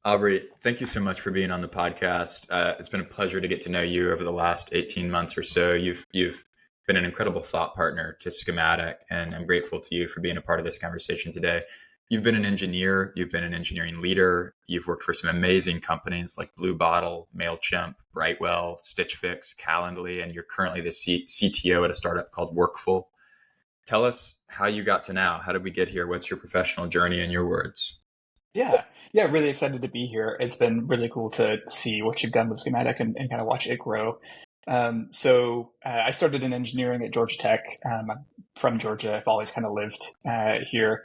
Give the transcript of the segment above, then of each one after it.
Aubrey, thank you so much for being on the podcast. It's been a pleasure to get to know you over the last 18 months or so. You've been an incredible thought partner to Schematic, and I'm grateful to you for being a part of this conversation today. You've been an engineer, you've been an engineering leader, you've worked for some amazing companies like Blue Bottle, Mailchimp, Brightwell, Stitch Fix, Calendly, and you're currently the CTO at a startup called Workful. Tell us how you got to now. How did we get here? What's your professional journey in your words? Yeah, yeah, really excited to be here. It's been really cool to see what you've done with Schematic and kind of watch it grow. I started in engineering at Georgia Tech. I'm from Georgia. I've always kind of lived here.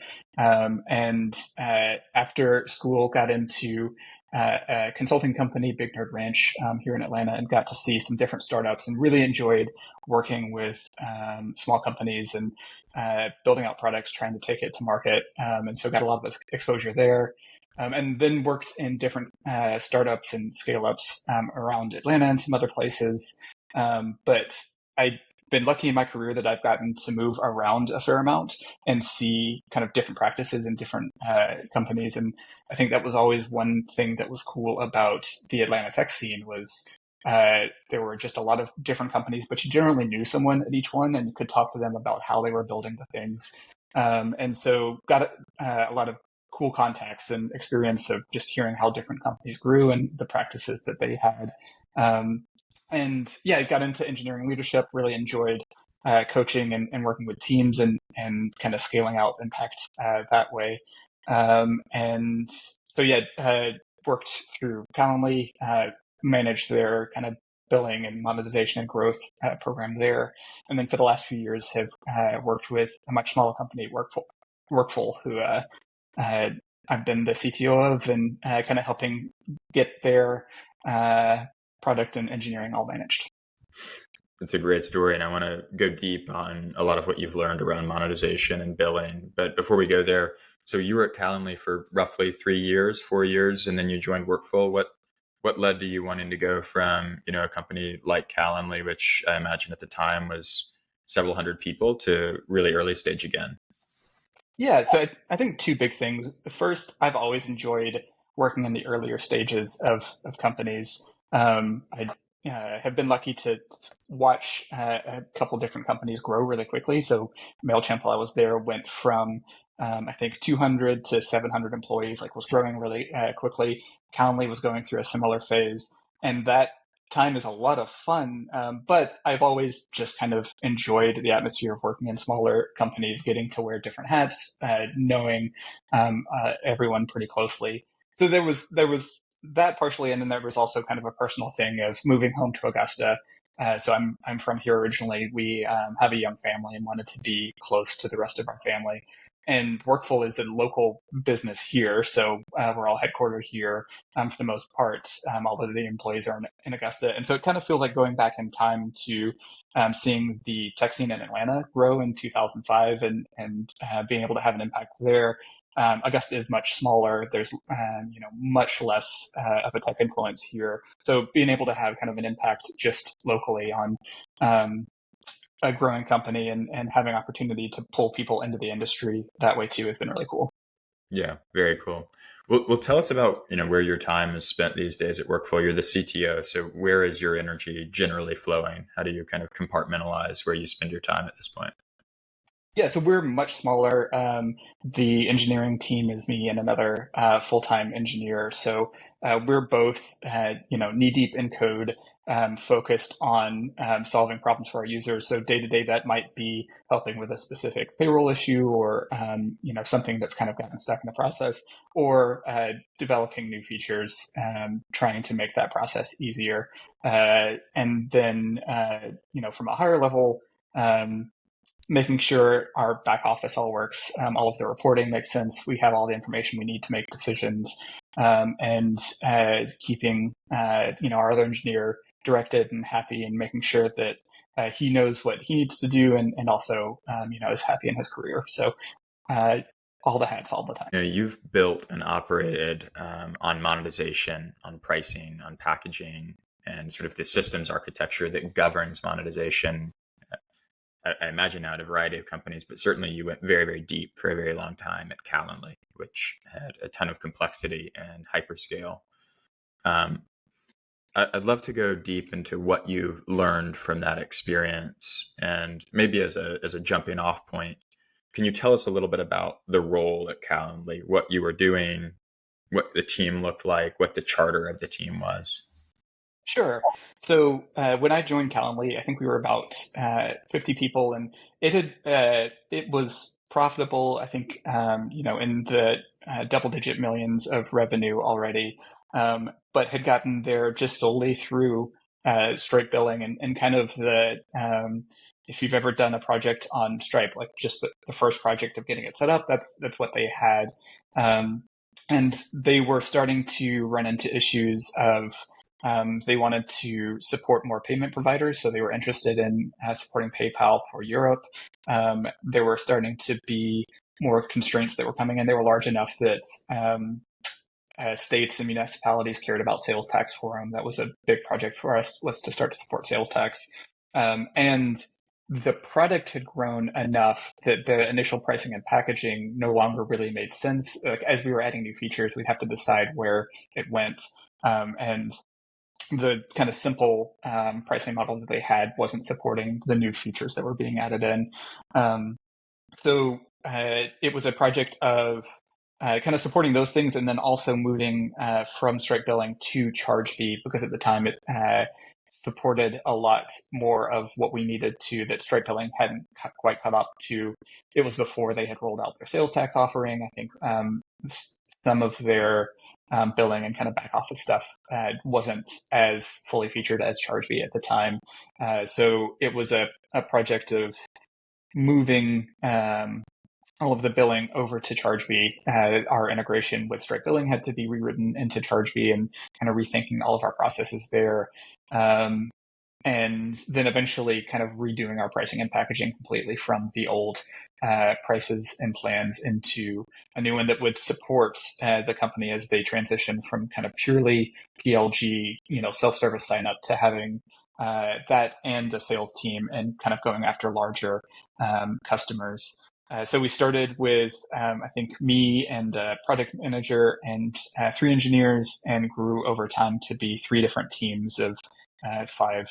After school, got into a consulting company, Big Nerd Ranch, here in Atlanta, and got to see some different startups and really enjoyed working with small companies and building out products, trying to take it to market. And so got a lot of exposure there. And then worked in different startups and scale ups around Atlanta and some other places. But I've been lucky in my career that I've gotten to move around a fair amount and see kind of different practices in different companies. And I think that was always one thing that was cool about the Atlanta tech scene was there were just a lot of different companies, but you generally knew someone at each one and you could talk to them about how they were building the things. And so got a lot of cool contacts and experience of just hearing how different companies grew and the practices that they had. I got into engineering leadership, really enjoyed coaching and working with teams and kind of scaling out impact that way. Worked through Calendly, managed their kind of billing and monetization and growth program there. And then for the last few years have worked with a much smaller company, Workful, who I've been the CTO of and kind of helping get their product and engineering all managed. It's a great story, and I want to go deep on a lot of what you've learned around monetization and billing. But before we go there, so you were at Calendly for roughly 3 years, 4 years, and then you joined Workful. What led to you wanting to go from a company like Calendly, which I imagine at the time was several hundred people, to really early stage again? Yeah, so I think two big things. First, I've always enjoyed working in the earlier stages of companies. I have been lucky to watch a couple different companies grow really quickly. So Mailchimp, while I was there, went from I think 200 to 700 employees, like was growing really quickly. Calendly was going through a similar phase, and that time is a lot of fun. But I've always just kind of enjoyed the atmosphere of working in smaller companies, getting to wear different hats, knowing everyone pretty closely. So there was that partially, and then there was also kind of a personal thing of moving home to Augusta. So I'm from here originally. We have a young family and wanted to be close to the rest of our family. And Workful is a local business here, so we're all headquartered here for the most part, although the employees are in Augusta. And so it kind of feels like going back in time to seeing the tech scene in Atlanta grow in 2005 and being able to have an impact there. Augusta is much smaller. There's much less of a tech influence here. So being able to have kind of an impact just locally on a growing company and having opportunity to pull people into the industry that way too has been really cool. Yeah, very cool. Well, tell us about where your time is spent these days at Workful. You're the CTO, so where is your energy generally flowing? How do you kind of compartmentalize where you spend your time at this point? Yeah, so we're much smaller. The engineering team is me and another full-time engineer. So we're both, knee deep in code, focused on solving problems for our users. So day to day, that might be helping with a specific payroll issue, or something that's kind of gotten stuck in the process, or developing new features, trying to make that process easier. And then, from a higher level. Making sure our back office all works, all of the reporting makes sense, we have all the information we need to make decisions, and keeping our other engineer directed and happy, and making sure that he knows what he needs to do, and also is happy in his career. So all the hats all the time. You've built and operated on monetization, on pricing, on packaging, and sort of the systems architecture that governs monetization. I imagine now at a variety of companies, but certainly you went very, very deep for a very long time at Calendly. which had a ton of complexity and hyperscale. Um, I'd love to go deep into what you've learned from that experience, and maybe as a jumping off point, can you tell us a little bit about the role at Calendly, what you were doing, what the team looked like, what the charter of the team was? Sure. So when I joined Calendly, I think we were about 50 people, and it was profitable. I think in the double-digit millions of revenue already, but had gotten there just solely through Stripe billing and kind of if you've ever done a project on Stripe, like just the first project of getting it set up, that's what they had, and they were starting to run into issues of they wanted to support more payment providers, so they were interested in supporting PayPal for Europe. There were starting to be more constraints that were coming in. They were large enough that states and municipalities cared about sales tax for them. That was a big project for us, was to start to support sales tax. And the product had grown enough that the initial pricing and packaging no longer really made sense. Like, as we were adding new features, we'd have to decide where it went. And the kind of simple pricing model that they had wasn't supporting the new features that were being added in. So it was a project of kind of supporting those things, and then also moving from Stripe billing to ChargeBee, because at the time it supported a lot more of what we needed to that Stripe billing hadn't quite caught up to. It was before they had rolled out their sales tax offering. I think some of their billing and kind of back office stuff wasn't as fully featured as ChargeBee at the time. So it was a project of moving all of the billing over to ChargeBee. Our integration with Stripe billing had to be rewritten into ChargeBee, and kind of rethinking all of our processes there. And then eventually kind of redoing our pricing and packaging completely from the old prices and plans into a new one that would support the company as they transition from kind of purely PLG, self-service sign up, to having that and a sales team, and kind of going after larger customers. So we started with, I think, me and a product manager and 3 engineers, and grew over time to be 3 different teams of 5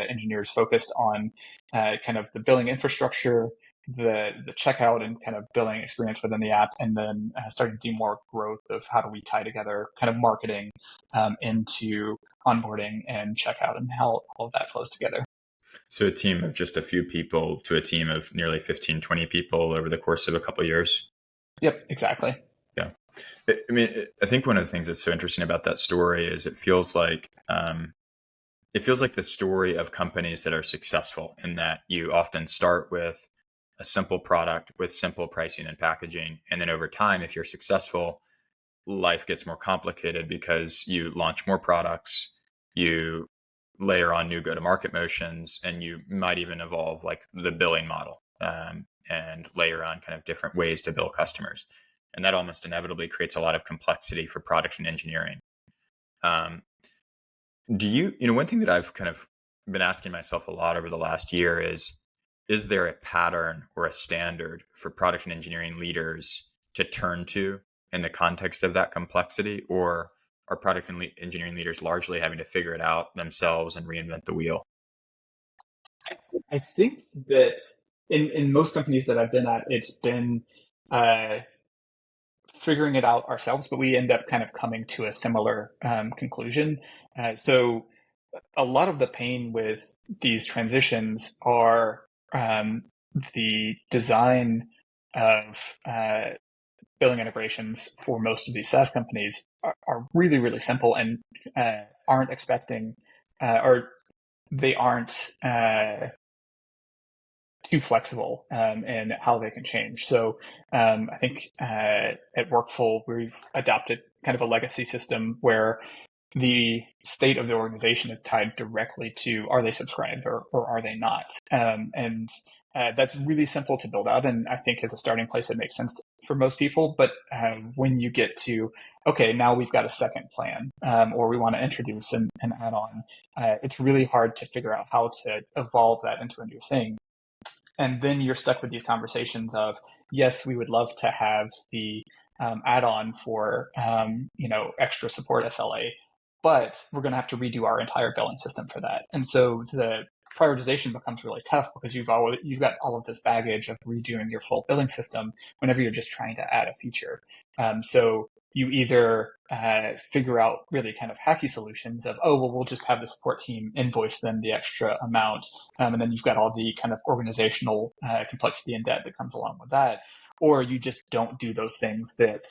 engineers focused on kind of the billing infrastructure, the checkout, and kind of billing experience within the app, and then starting to do more growth of how do we tie together kind of marketing into onboarding and checkout, and how all of that flows together. So a team of just a few people to a team of nearly 15, 20 people over the course of a couple of years. Yep, exactly. Yeah. I mean, I think one of the things that's so interesting about that story is it feels like the story of companies that are successful, in that you often start with a simple product with simple pricing and packaging. And then over time, if you're successful, life gets more complicated because you launch more products, you layer on new go-to-market motions, and you might even evolve like the billing model, and layer on kind of different ways to bill customers. And that almost inevitably creates a lot of complexity for product and engineering. Do one thing that I've kind of been asking myself a lot over the last year is there a pattern or a standard for product and engineering leaders to turn to in the context of that complexity? Or are product and engineering leaders largely having to figure it out themselves and reinvent the wheel? I think that in most companies that I've been at, it's been figuring it out ourselves, but we end up kind of coming to a similar conclusion. So a lot of the pain with these transitions are the design of billing integrations for most of these SaaS companies are really, really simple, and aren't expecting, or they aren't too flexible in how they can change. So I think at Workful, we've adopted kind of a legacy system where the state of the organization is tied directly to, are they subscribed or are they not? And that's really simple to build out. And I think as a starting place, it makes sense for most people. But when you get to, okay, now we've got a second plan, or we want to introduce an add-on, it's really hard to figure out how to evolve that into a new thing. And then you're stuck with these conversations of, yes, we would love to have the add-on for extra support SLA, but we're going to have to redo our entire billing system for that. And so the prioritization becomes really tough because you've got all of this baggage of redoing your full billing system whenever you're just trying to add a feature. So you either figure out really kind of hacky solutions of, oh, well, we'll just have the support team invoice them the extra amount. And then you've got all the kind of organizational complexity and debt that comes along with that. Or you just don't do those things that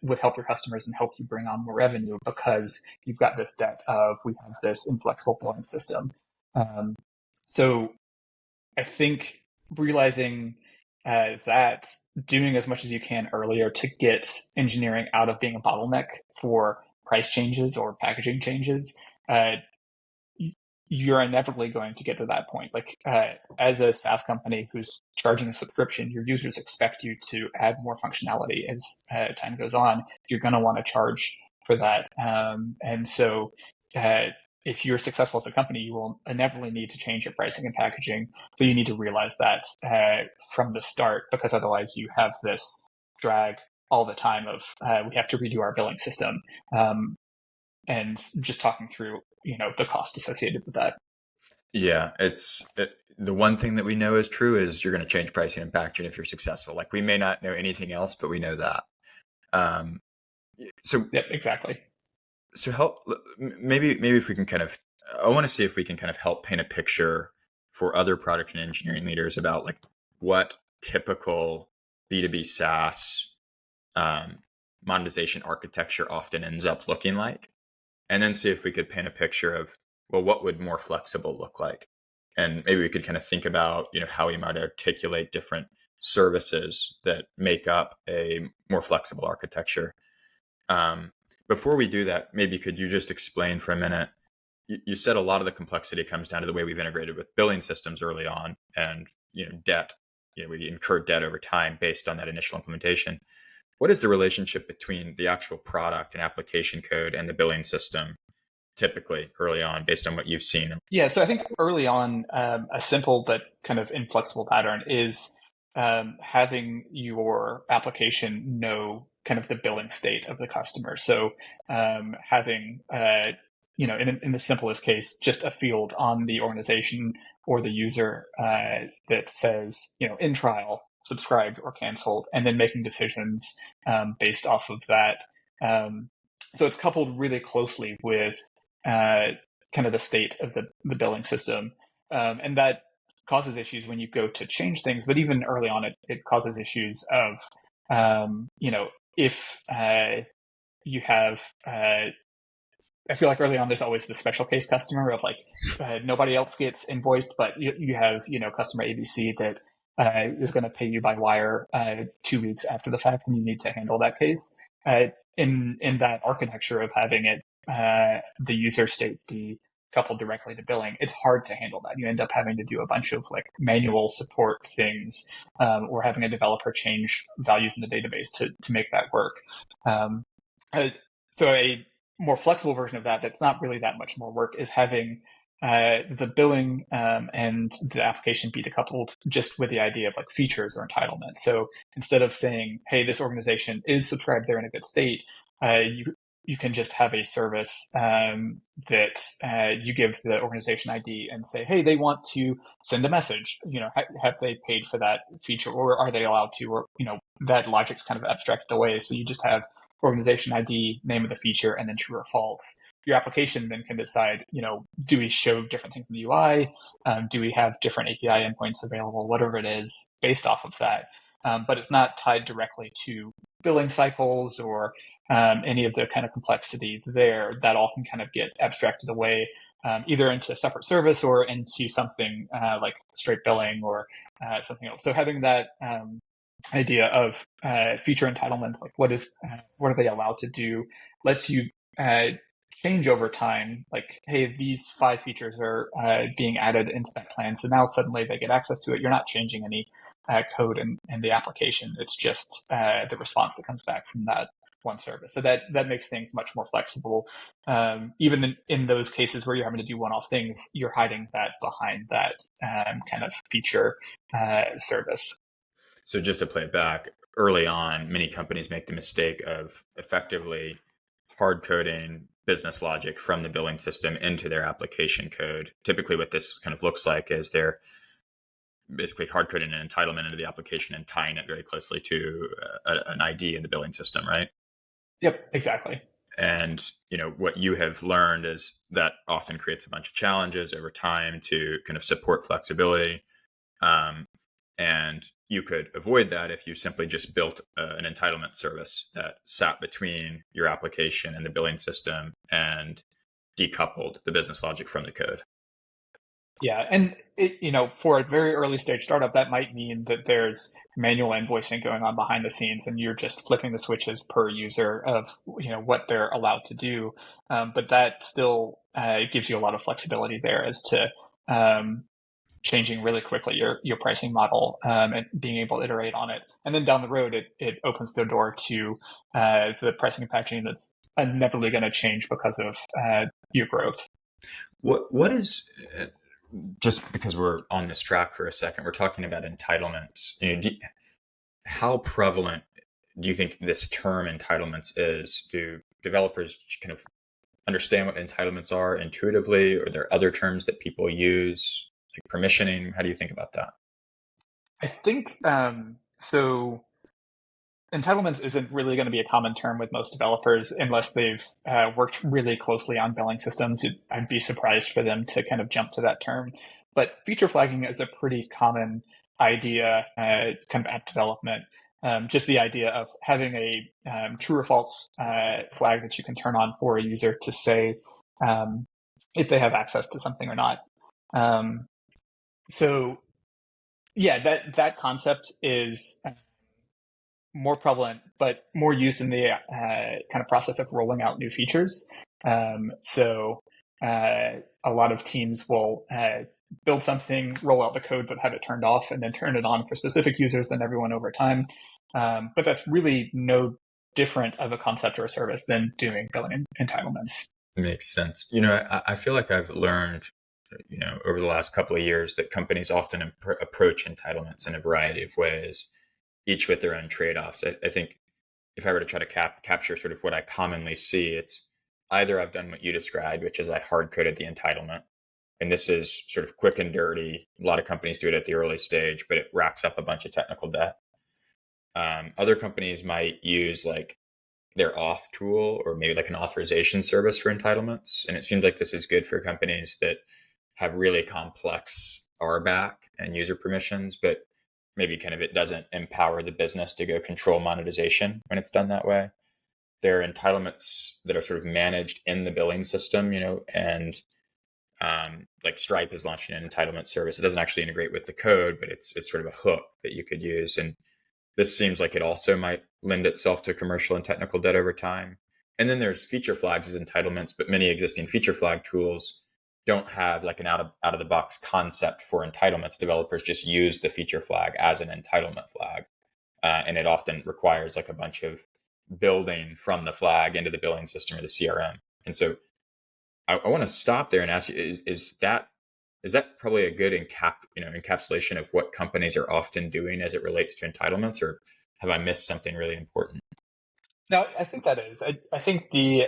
would help your customers and help you bring on more revenue because you've got this debt of we have this inflexible billing system. So I think realizing that doing as much as you can earlier to get engineering out of being a bottleneck for price changes or packaging changes, you're inevitably going to get to that point. Like as a SaaS company who's charging a subscription, your users expect you to add more functionality as time goes on. You're going to want to charge for that. And so if you're successful as a company, you will inevitably need to change your pricing and packaging. So you need to realize that from the start, because otherwise you have this drag all the time of we have to redo our billing system. And just talking through, the cost associated with that. Yeah, the one thing that we know is true is you're going to change pricing and packaging if you're successful. Like we may not know anything else, but we know that. So yep, exactly. So maybe if we can I want to see if we can kind of help paint a picture for other product and engineering leaders about like what typical B2B SaaS monetization architecture often ends up looking like. And then see if we could paint a picture of, well, what would more flexible look like? And maybe we could kind of think about, how we might articulate different services that make up a more flexible architecture. Before we do that, maybe could you just explain for a minute, you said a lot of the complexity comes down to the way we've integrated with billing systems early on and, debt, we incurred debt over time based on that initial implementation. What is the relationship between the actual product and application code and the billing system typically early on based on what you've seen? Yeah, so I think early on, a simple but kind of inflexible pattern is having your application know kind of the billing state of the customer. So having, in the simplest case, just a field on the organization or the user that says, in trial, subscribed or canceled, and then making decisions based off of that. So it's coupled really closely with kind of the state of the billing system. And that causes issues when you go to change things. But even early on, it causes issues of, if you have, I feel like early on, there's always the special case customer of like, nobody else gets invoiced, but you have, customer ABC that is going to pay you by wire 2 weeks after the fact, and you need to handle that case. In that architecture of having it, the user state be coupled directly to billing, it's hard to handle that. You end up having to do a bunch of like manual support things, or having a developer change values in the database to make that work. So a more flexible version of that's not really that much more work, is having the billing and the application be decoupled just with the idea of like features or entitlements. So instead of saying, hey, this organization is subscribed, they're in a good state, you can just have a service that you give the organization ID and say, hey, they want to send a message. Have they paid for that feature, or are they allowed to? Or that logic's kind of abstracted away. So you just have organization ID, name of the feature, and then true or false. Your application then can decide, do we show different things in the UI? Do we have different API endpoints available? Whatever it is, based off of that. But it's not tied directly to billing cycles or any of the kind of complexity there. That all can kind of get abstracted away, either into a separate service or into something like straight billing or something else. So having that idea of feature entitlements, like what are they allowed to do, lets you change over time. Like, hey, these 5 features are being added into that plan, so now suddenly they get access to it. You're not changing any code in the application. It's just the response that comes back from that one service. So that makes things much more flexible. Even in those cases where you're having to do one-off things, you're hiding that behind that kind of feature service. So just to play it back, early on, many companies make the mistake of effectively hard coding business logic from the billing system into their application code. Typically, what this kind of looks like is they're basically hard coding an entitlement into the application and tying it very closely to an ID in the billing system, right? Yep, exactly. And what you have learned is that often creates a bunch of challenges over time to kind of support flexibility. And you could avoid that if you simply just built an entitlement service that sat between your application and the billing system and decoupled the business logic from the code. Yeah, and for a very early stage startup, that might mean that there's manual invoicing going on behind the scenes, and you're just flipping the switches per user of what they're allowed to do. But that still gives you a lot of flexibility there as to changing really quickly your pricing model and being able to iterate on it. And then down the road, it opens the door to the pricing and packaging that's inevitably going to change because of your growth. What is just because we're on this track for a second, we're talking about entitlements. How prevalent do you think this term entitlements is? Do developers kind of understand what entitlements are intuitively, or are there other terms that people use, like permissioning? How do you think about that? I think so. Entitlements isn't really going to be a common term with most developers unless they've worked really closely on billing systems. I'd be surprised for them to kind of jump to that term. But feature flagging is a pretty common idea, kind of app development. Just the idea of having a true or false flag that you can turn on for a user to say if they have access to something or not. So yeah, that concept is more prevalent, but more used in the kind of process of rolling out new features. So a lot of teams will build something, roll out the code, but have it turned off, and then turn it on for specific users, then everyone over time. But that's really no different of a concept or a service than doing billing entitlements. Makes sense. I feel like I've learned, over the last couple of years that companies often approach entitlements in a variety of ways, each with their own trade-offs. I think if I were to try to capture sort of what I commonly see, it's either I've done what you described, which is I hard-coded the entitlement, and this is sort of quick and dirty. A lot of companies do it at the early stage, but it racks up a bunch of technical debt. Other companies might use like their auth tool or maybe like an authorization service for entitlements. And it seems like this is good for companies that have really complex RBAC and user permissions, but maybe kind of it doesn't empower the business to go control monetization when it's done that way. There are entitlements that are sort of managed in the billing system, and like Stripe is launching an entitlement service. It doesn't actually integrate with the code, but it's sort of a hook that you could use. And this seems like it also might lend itself to commercial and technical debt over time. And then there's feature flags as entitlements, but many existing feature flag tools don't have like an out of the box concept for entitlements. Developers just use the feature flag as an entitlement flag. And it often requires like a bunch of building from the flag into the billing system or the CRM. And so I want to stop there and ask you, is that probably a good encapsulation of what companies are often doing as it relates to entitlements, or have I missed something really important? No, I think that is. I think the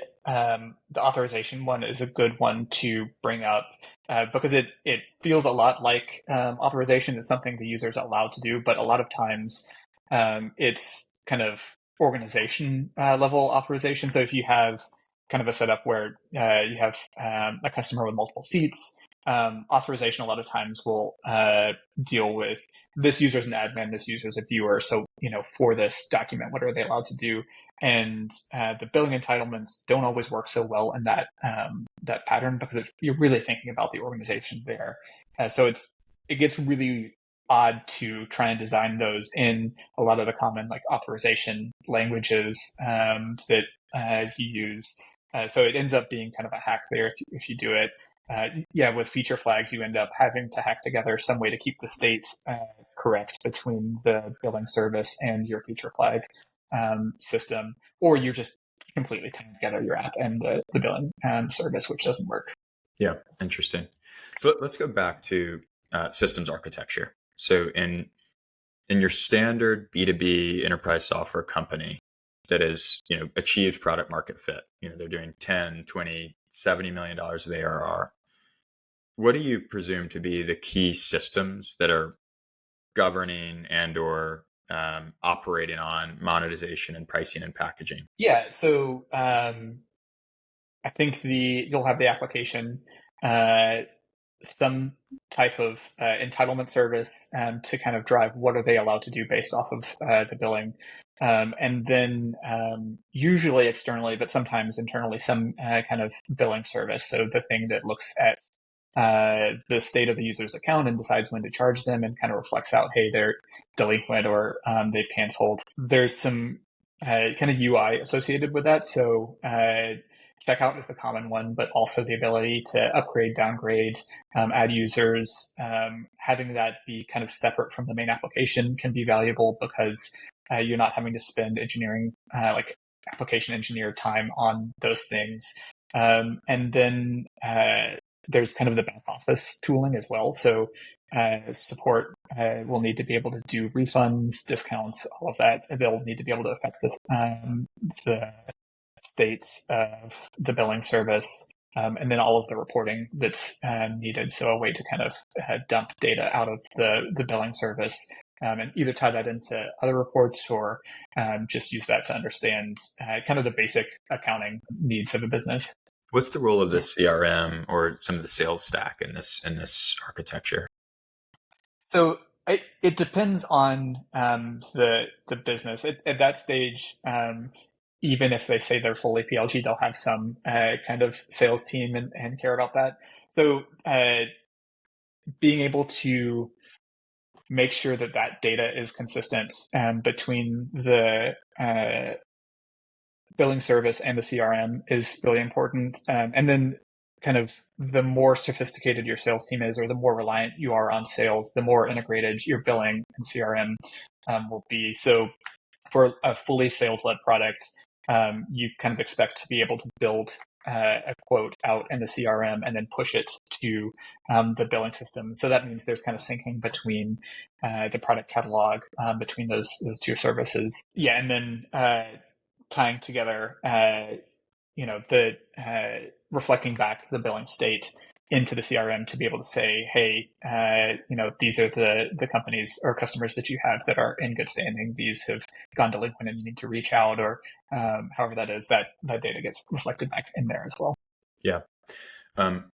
authorization one is a good one to bring up because it feels a lot like authorization is something the user is allowed to do, but a lot of times it's kind of organization level authorization. So if you have kind of a setup where you have a customer with multiple seats, authorization a lot of times will deal with this user is an admin, this user is a viewer. So, for this document, what are they allowed to do? And the billing entitlements don't always work so well in that pattern because you're really thinking about the organization there. So it gets really odd to try and design those in a lot of the common like authorization languages that you use. So it ends up being kind of a hack there if you do it. With feature flags, you end up having to hack together some way to keep the state correct between the billing service and your feature flag system, or you're just completely tying together your app and the billing service, which doesn't work. Yeah, interesting. So let's go back to systems architecture. So in in your standard B2B enterprise software company that has, achieved product market fit, they're doing 10, 20, $70 million of ARR. What do you presume to be the key systems that are governing and or operating on monetization and pricing and packaging? Yeah. So I think you'll have the application, some type of entitlement service to kind of drive what are they allowed to do based off of the billing. And then usually externally, but sometimes internally, some kind of billing service. So the thing that looks at the state of the user's account and decides when to charge them and kind of reflects out, hey, they're delinquent or they've canceled. There's some kind of UI associated with that. So checkout is the common one, but also the ability to upgrade, downgrade, add users. Having that be kind of separate from the main application can be valuable because you're not having to spend engineering, like application engineer time on those things. And then there's kind of the back office tooling as well. So support will need to be able to do refunds, discounts, all of that. They'll need to be able to affect the states of the billing service, and then all of the reporting that's needed. So a way to kind of dump data out of the billing service and either tie that into other reports or just use that to understand kind of the basic accounting needs of a business. What's the role of the CRM or some of the sales stack in this architecture? So it depends on the business. At that stage, even if they say they're fully PLG, they'll have some kind of sales team and care about that. So being able to make sure that data is consistent between the billing service and the CRM is really important. And then kind of the more sophisticated your sales team is, or the more reliant you are on sales, the more integrated your billing and CRM will be. So for a fully sales-led product, you kind of expect to be able to build a quote out in the CRM and then push it to the billing system. So that means there's kind of syncing between the product catalog between those two services. Yeah, and then tying together, the reflecting back the billing state into the CRM to be able to say, hey, these are the companies or customers that you have that are in good standing. These have gone delinquent and you need to reach out, or however that is, that data gets reflected back in there as well. Yeah.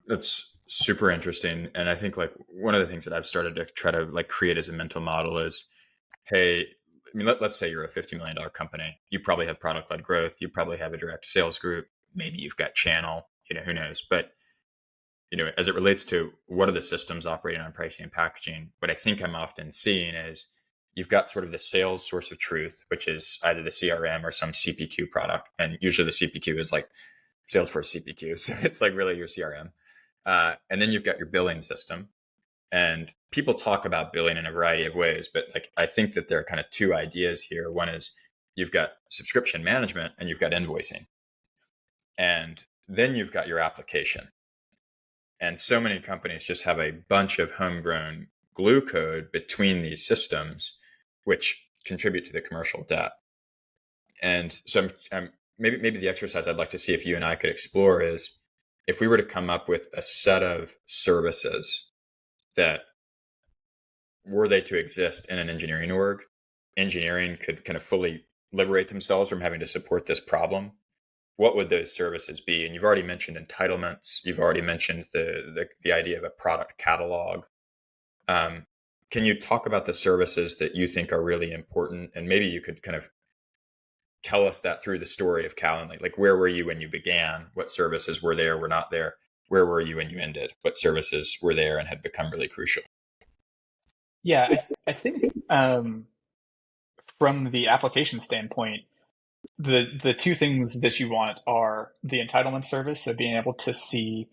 That's super interesting. And I think like one of the things that I've started to try to like create as a mental model is, hey, I mean, let's say you're a $50 million company. You probably have product-led growth. You probably have a direct sales group. Maybe you've got channel, who knows? But, as it relates to what are the systems operating on pricing and packaging, what I think I'm often seeing is you've got sort of the sales source of truth, which is either the CRM or some CPQ product. And usually the CPQ is like Salesforce CPQ. So it's like really your CRM. And then you've got your billing system. And people talk about billing in a variety of ways, but like I think that there are kind of two ideas here. One is you've got subscription management and you've got invoicing. And then you've got your application. And so many companies just have a bunch of homegrown glue code between these systems, which contribute to the commercial debt. And so maybe the exercise I'd like to see if you and I could explore is if we were to come up with a set of services that, were they to exist in an engineering org, engineering could kind of fully liberate themselves from having to support this problem. What would those services be? And you've already mentioned entitlements. You've already mentioned the idea of a product catalog. Can you talk about the services that you think are really important? And maybe you could kind of tell us that through the story of Calendly. Like, where were you when you began? What services were there, were not there? Where were you when you ended? What services were there and had become really crucial? Yeah, I think from the application standpoint, the two things that you want are the entitlement service, so being able to see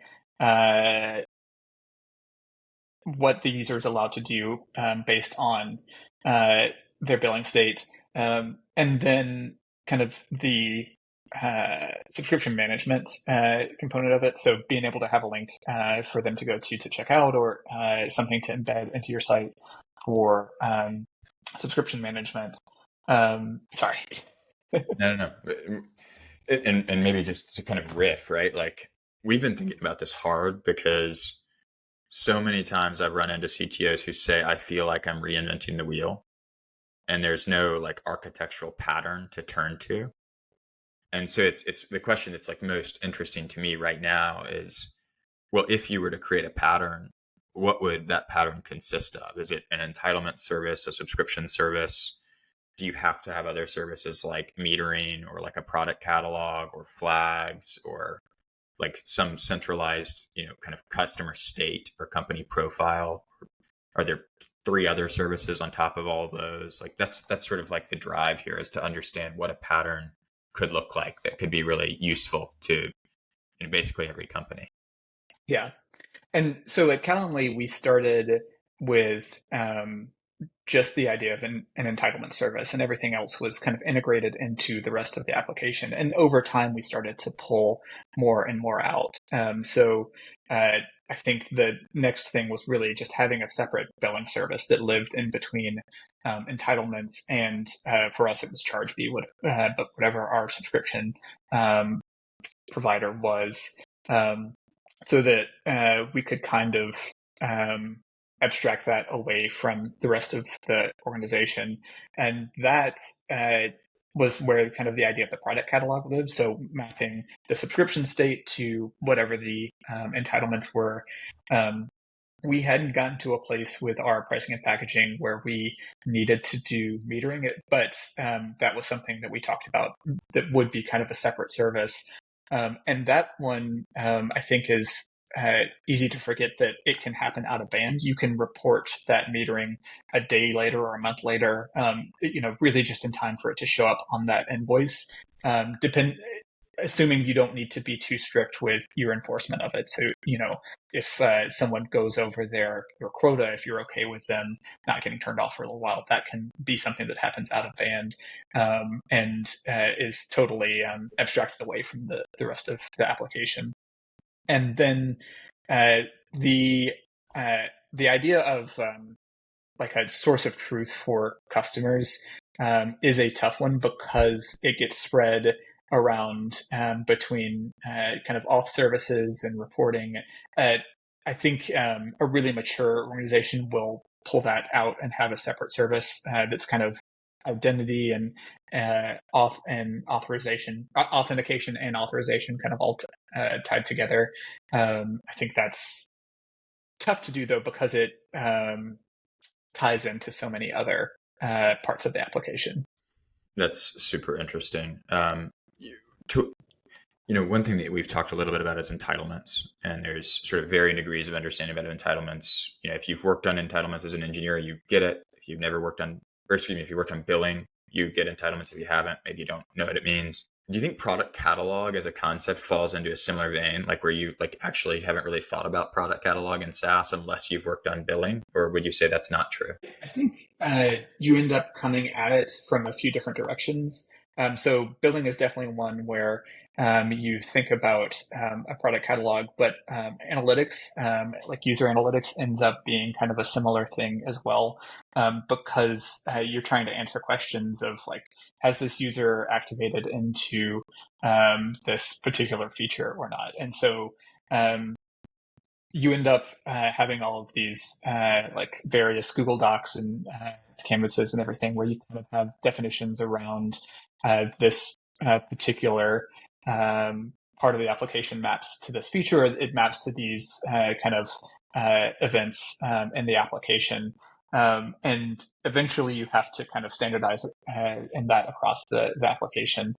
what the user is allowed to do based on their billing state, and then kind of the subscription management component of it. So being able to have a link for them to go to check out, or something to embed into your site for subscription management. Sorry. No. And maybe just to kind of riff, right? Like we've been thinking about this hard because so many times I've run into CTOs who say, I feel like I'm reinventing the wheel and there's no like architectural pattern to turn to. And so it's the question that's like most interesting to me right now is, well, if you were to create a pattern, what would that pattern consist of? Is it an entitlement service, a subscription service? Do you have to have other services like metering or like a product catalog or flags or like some centralized, kind of customer state or company profile? Are there three other services on top of all of those? Like that's sort of like the drive here is to understand what a pattern could look like that could be really useful to basically every company. Yeah. And so at Calendly, we started with just the idea of an entitlement service, and everything else was kind of integrated into the rest of the application. And over time, we started to pull more and more out. I think the next thing was really just having a separate billing service that lived in between entitlements, and for us, it was ChargeBee, but whatever our subscription provider was. So that we could kind of abstract that away from the rest of the organization. And that was where kind of the idea of the product catalog lives. So mapping the subscription state to whatever the entitlements were. We hadn't gotten to a place with our pricing and packaging where we needed to do metering it, but that was something that we talked about that would be kind of a separate service. And that one, I think, is easy to forget that it can happen out of band. You can report that metering a day later or a month later, really just in time for it to show up on that invoice. Assuming you don't need to be too strict with your enforcement of it. So, if someone goes over your quota, if you're okay with them not getting turned off for a little while, that can be something that happens out of band and is totally abstracted away from the rest of the application. And then the idea of like a source of truth for customers is a tough one because it gets spread around between kind of auth services and reporting. I think a really mature organization will pull that out and have a separate service that's kind of identity and authentication and authorization kind of all tied together. I think that's tough to do though because it ties into so many other parts of the application. That's super interesting. One thing that we've talked a little bit about is entitlements, and there's sort of varying degrees of understanding about entitlements. If you've worked on entitlements as an engineer, you get it. If you've never worked on, or excuse me, if you worked on billing, you get entitlements. If you haven't, maybe you don't know what it means. Do you think product catalog as a concept falls into a similar vein, like where you like actually haven't really thought about product catalog in SaaS unless you've worked on billing, or would you say that's not true? I think you end up coming at it from a few different directions. So billing is definitely one where you think about a product catalog, but analytics, like user analytics, ends up being kind of a similar thing as well, because you're trying to answer questions of like, has this user activated into this particular feature or not? And so you end up having all of these like various Google Docs and canvases and everything where you kind of have definitions around this particular part of the application maps to this feature. It maps to these kind of events in the application. And eventually you have to kind of standardize in that across the application.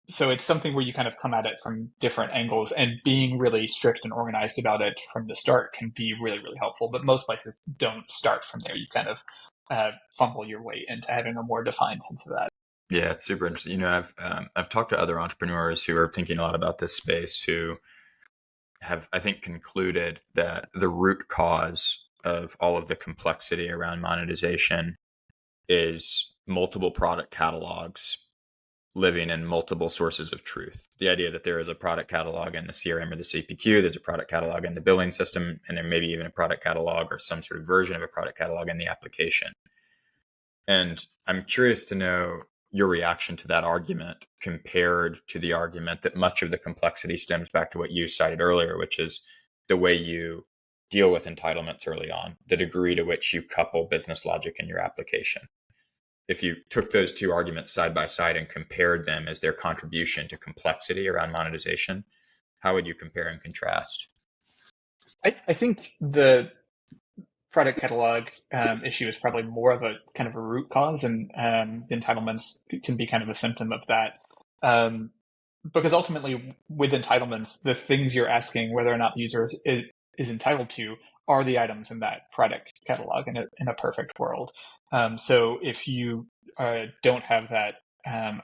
So it's something where you kind of come at it from different angles, and being really strict and organized about it from the start can be really, really helpful. But most places don't start from there. You kind of fumble your way into having a more defined sense of that. Yeah, it's super interesting. I've talked to other entrepreneurs who are thinking a lot about this space who have, I think, concluded that the root cause of all of the complexity around monetization is multiple product catalogs living in multiple sources of truth. The idea that there is a product catalog in the CRM or the CPQ, there's a product catalog in the billing system, and there may be even a product catalog or some sort of version of a product catalog in the application. And I'm curious to know your reaction to that argument compared to the argument that much of the complexity stems back to what you cited earlier, which is the way you deal with entitlements early on, the degree to which you couple business logic in your application. If you took those two arguments side by side and compared them as their contribution to complexity around monetization, how would you compare and contrast? I think the product catalog issue is probably more of a kind of a root cause, and the entitlements can be kind of a symptom of that. Because ultimately, with entitlements, the things you're asking whether or not the user is entitled to are the items in that product catalog in a perfect world. So if you don't have that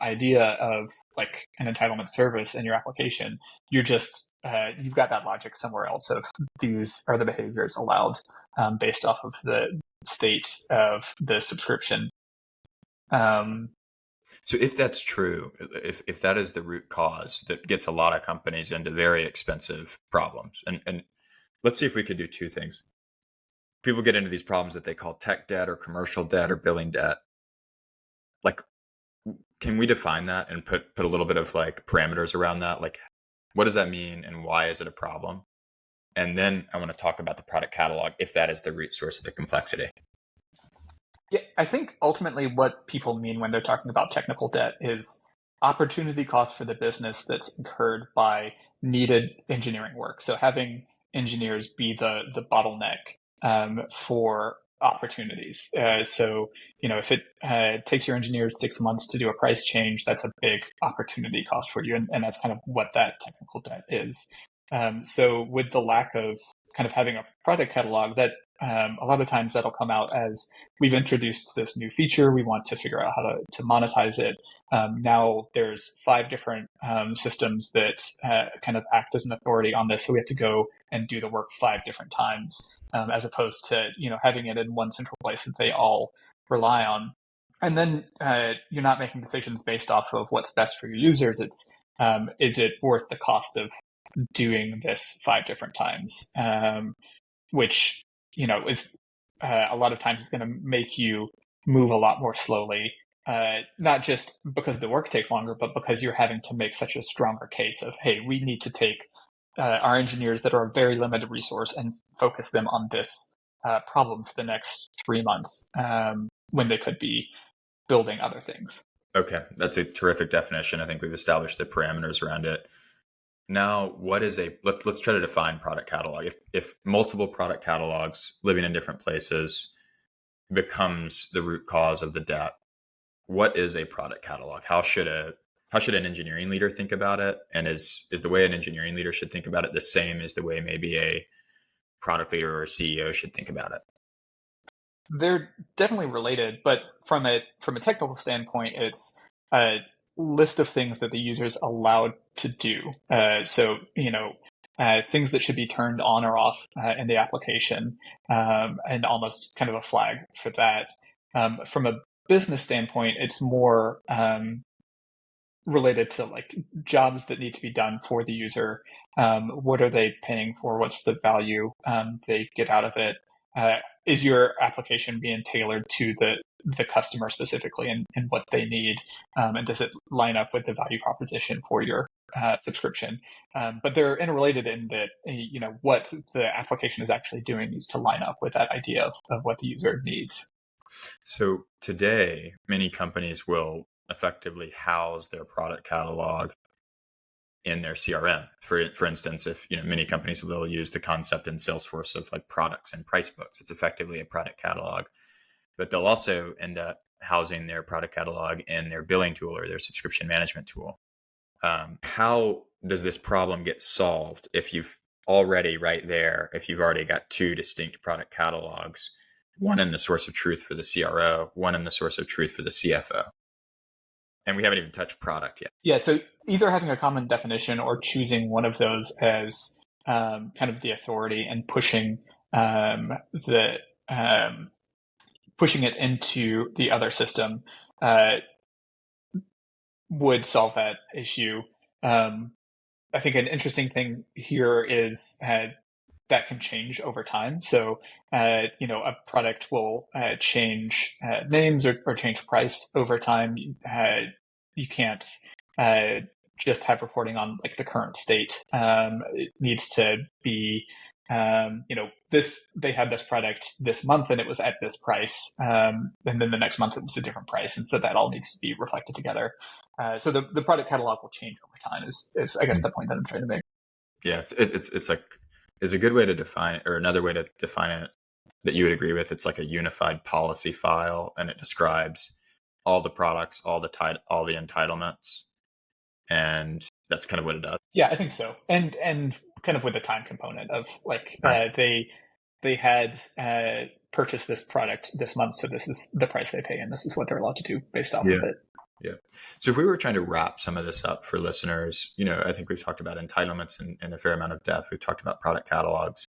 idea of like an entitlement service in your application, you're just you've got that logic somewhere else of these are the behaviors allowed based off of the state of the subscription. So if that's true, if that is the root cause that gets a lot of companies into very expensive problems, and let's see if we could do two things. People get into these problems that they call tech debt or commercial debt or billing debt. Like, can we define that and put a little bit of like parameters around that? Like, what does that mean and why is it a problem? And then I want to talk about the product catalog if that is the root source of the complexity. Yeah, I think ultimately what people mean when they're talking about technical debt is opportunity cost for the business that's incurred by needed engineering work. So having engineers be the bottleneck for opportunities. So, if it takes your engineers 6 months to do a price change, that's a big opportunity cost for you. And that's kind of what that technical debt is. So with the lack of kind of having a product catalog, that a lot of times that'll come out as we've introduced this new feature. We want to figure out how to monetize it. Now there's 5 different systems that kind of act as an authority on this. So we have to go and do the work 5 different times, as opposed to, having it in one central place that they all rely on. And then you're not making decisions based off of what's best for your users. It's is it worth the cost of doing this 5 different times, which is a lot of times is going to make you move a lot more slowly, not just because the work takes longer, but because you're having to make such a stronger case of, hey, we need to take our engineers that are a very limited resource and focus them on this problem for the next 3 months, when they could be building other things. Okay, that's a terrific definition. I think we've established the parameters around it. Now, what is let's try to define product catalog. If multiple product catalogs living in different places becomes the root cause of the debt, what is a product catalog? How should an engineering leader think about it? And is the way an engineering leader should think about it the same as the way maybe a product leader or a CEO should think about it? They're definitely related, but from a technical standpoint, it's a list of things that the user is allowed to do. So things that should be turned on or off in the application, and almost kind of a flag for that. From a business standpoint, it's more related to like jobs that need to be done for the user. What are they paying for? What's the value they get out of it? Is your application being tailored to the customer specifically and what they need? And does it line up with the value proposition for your subscription? But they're interrelated in that, what the application is actually doing needs to line up with that idea of what the user needs. So today, many companies will effectively house their product catalog in their CRM. For instance, if many companies will use the concept in Salesforce of like products and price books. It's effectively a product catalog, but they'll also end up housing their product catalog in their billing tool or their subscription management tool. How does this problem get solved if you've already got 2 distinct product catalogs, one in the source of truth for the CRO, one in the source of truth for the CFO? And we haven't even touched product yet. Yeah, so either having a common definition or choosing one of those as kind of the authority and pushing pushing it into the other system would solve that issue. I think an interesting thing here is that can change over time. So, a product will change names or change price over time. You can't just have reporting on like the current state. It needs to be, they had this product this month and it was at this price, and then the next month it was a different price, and so that all needs to be reflected together. So the product catalog will change over time. Is I guess the point that I'm trying to make. Yeah, it's like is a good way to define it, or another way to define it that you would agree with. It's like a unified policy file, and it describes all the products, all the entitlements, and that's kind of what it does. Yeah, I think so, and kind of with the time component of like Right. they had purchased this product this month, so this is the price they pay, and this is what they're allowed to do based off Yeah. of it. Yeah. So if we were trying to wrap some of this up for listeners, I think we've talked about entitlements in a fair amount of depth. We've talked about product catalogs.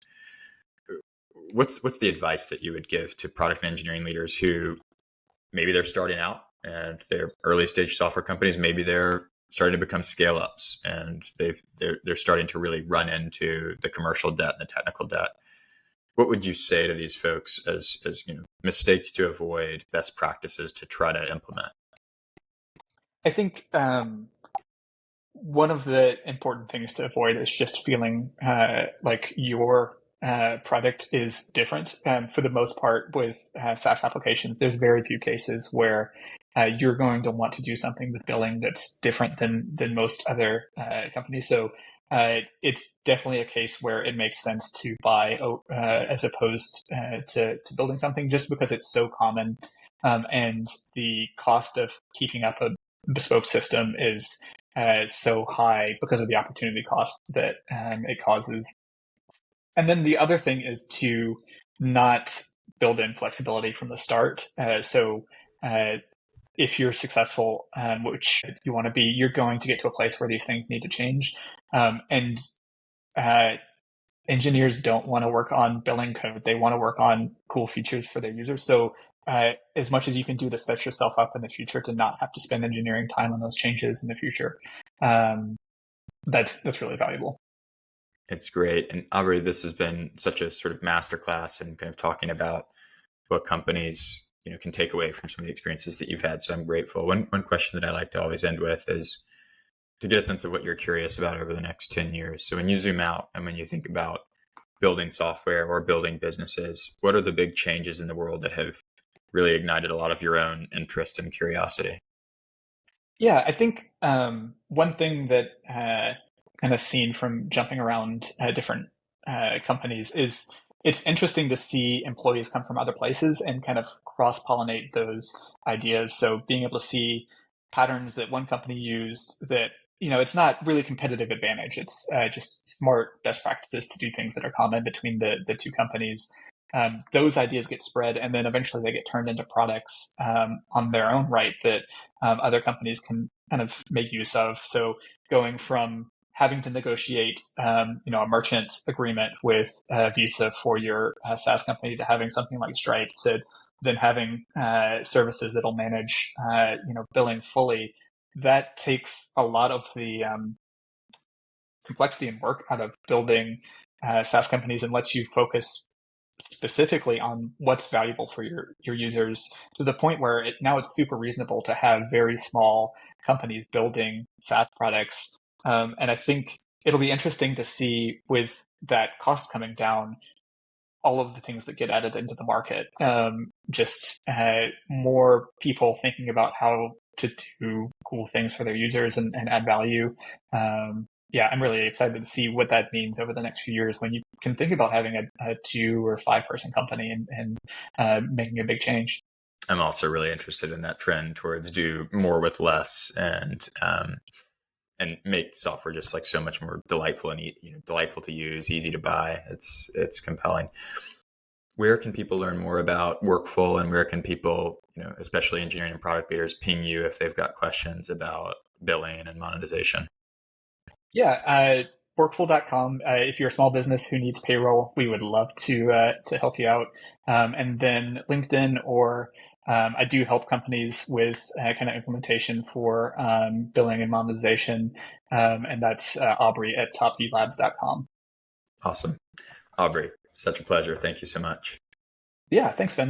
What's the advice that you would give to product and engineering leaders who maybe they're starting out and they're early stage software companies, maybe they're starting to become scale ups and they're starting to really run into the commercial debt and the technical debt? What would you say to these folks as mistakes to avoid, best practices to try to implement? I think one of the important things to avoid is just feeling like your product is different. For the most part, with SaaS applications, there's very few cases where you're going to want to do something with billing that's different than most other companies. So it's definitely a case where it makes sense to buy as opposed to building something, just because it's so common, and the cost of keeping up a bespoke system is so high because of the opportunity cost that it causes. And then the other thing is to not build in flexibility from the start. So if you're successful, which you want to be, you're going to get to a place where these things need to change. And engineers don't want to work on billing code. They want to work on cool features for their users. So as much as you can do to set yourself up in the future to not have to spend engineering time on those changes in the future, that's really valuable. It's great. And Aubrey, this has been such a sort of masterclass and kind of talking about what companies can take away from some of the experiences that you've had. So I'm grateful. One question that I like to always end with is to get a sense of what you're curious about over the next 10 years. So when you zoom out and when you think about building software or building businesses, what are the big changes in the world that have really ignited a lot of your own interest and curiosity? Yeah, I think one thing that kind of seen from jumping around different companies is it's interesting to see employees come from other places and kind of cross-pollinate those ideas. So being able to see patterns that one company used that, it's not really competitive advantage. It's just smart best practices to do things that are common between the two companies. Those ideas get spread, and then eventually they get turned into products on their own right that other companies can kind of make use of. So going from having to negotiate, a merchant agreement with Visa for your SaaS company to having something like Stripe to then having services that'll manage, billing fully, that takes a lot of the complexity and work out of building SaaS companies and lets you focus specifically on what's valuable for your users, to the point where now it's super reasonable to have very small companies building SaaS products. And I think it'll be interesting to see, with that cost coming down, all of the things that get added into the market. Just more people thinking about how to do cool things for their users and add value. Yeah, I'm really excited to see what that means over the next few years when you can think about having a 2 or 5 person company and making a big change. I'm also really interested in that trend towards do more with less and make software just like so much more delightful and delightful to use, easy to buy. It's compelling. Where can people learn more about Workful, and where can people, especially engineering and product leaders, ping you if they've got questions about billing and monetization? Yeah, workful.com. If you're a small business who needs payroll, we would love to help you out. And then LinkedIn, or I do help companies with kind of implementation for billing and monetization, and that's Aubrey at topviewlabs.com. Awesome. Aubrey, such a pleasure. Thank you so much. Yeah, thanks, Fynn.